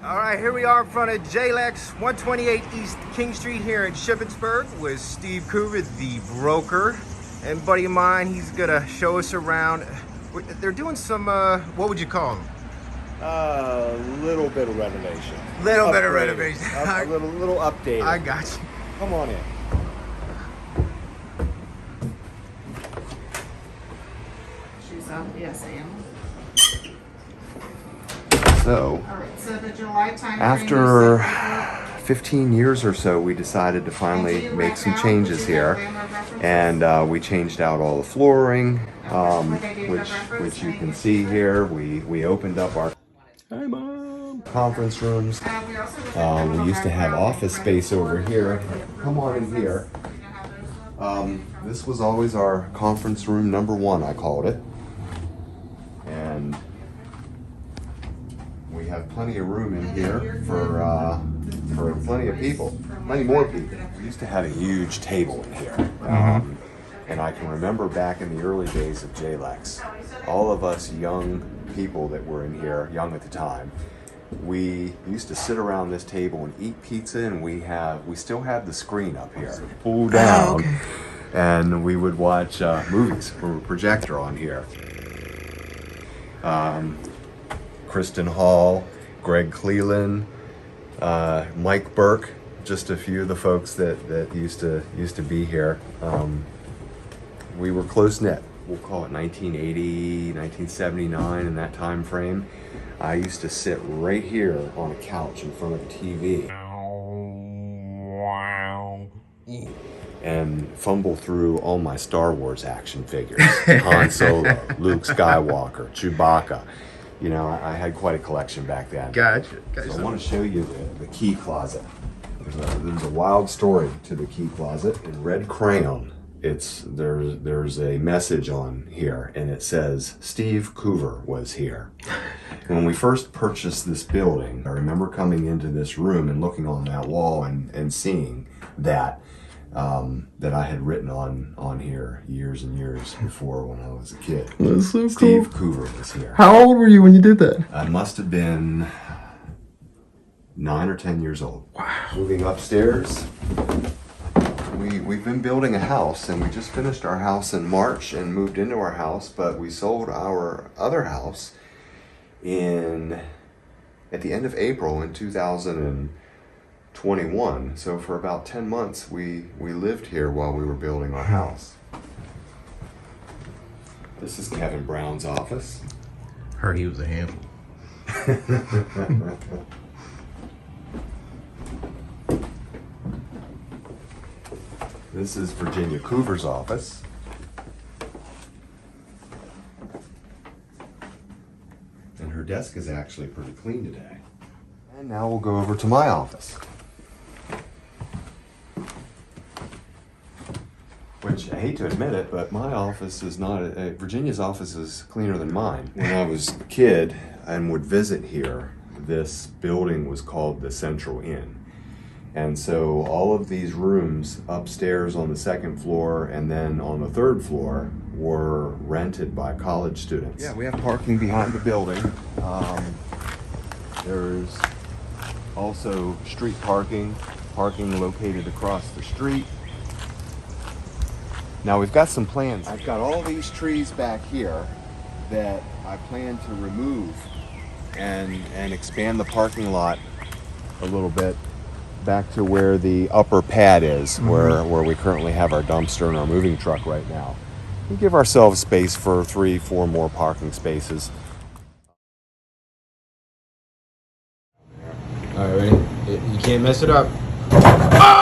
All right, here we are in front of Jalex, 128 East King Street here in Shippensburg with Steve Coover, the broker, and buddy of mine. He's gonna show us around. They're doing some, what would you call them? A little bit of renovation. Little bit of renovation. A little update. I got you. Come on in. Shoes off, yes, I am. So, All right, so the July time. after 15 years or so, we decided to finally make some changes here, and we changed out all the flooring, which you can see here. We opened up our conference rooms. We used to have office space over here. Come on in here. This was always our conference room number one, I called it, and we have plenty of room in here for plenty of people, plenty more people. We used to have a huge table in here, and I can remember back in the early days of Jalex, all of us young people that were in here, young at the time, we used to sit around this table and eat pizza, and we still have the screen up here, pull down, and we would watch movies from a projector on here. Kristen Hall, Greg Cleland, Mike Burke, just a few of the folks that used to be here. We were close-knit. We'll call it 1980, 1979, in that time frame. I used to sit right here on a couch in front of the TV and fumble through all my Star Wars action figures. Han Solo, Luke Skywalker, Chewbacca. You know, I had quite a collection back then. Gotcha. So I want to show you the key closet. There's a wild story to the key closet. In red crayon, there's a message on here, and it says, Steve Coover was here. When we first purchased this building, I remember coming into this room and looking on that wall and seeing that I had written on here years and years before when I was a kid. That's so Steve cool. Coover was here. How old were you when you did that? I must have been 9 or 10 years old. Wow. Moving upstairs, we've been building a house, and we just finished our house in March and moved into our house, but we sold our other house at the end of April in 2021. So for about 10 months, we lived here while we were building our house. This is Kevin Brown's office. Heard he was a handful. This is Virginia Coover's office. And her desk is actually pretty clean today. And now we'll go over to my office, which I hate to admit it, but my office is not, Virginia's office is cleaner than mine. When I was a kid and would visit here, this building was called the Central Inn. And so all of these rooms upstairs on the second floor and then on the third floor were rented by college students. Yeah, we have parking behind the building. There's also street parking located across the street. Now we've got some plans. I've got all these trees back here that I plan to remove and expand the parking lot a little bit back to where the upper pad is, where we currently have our dumpster and our moving truck right now. We give ourselves space for 3-4 more parking spaces. All right, ready? You can't mess it up. Ah!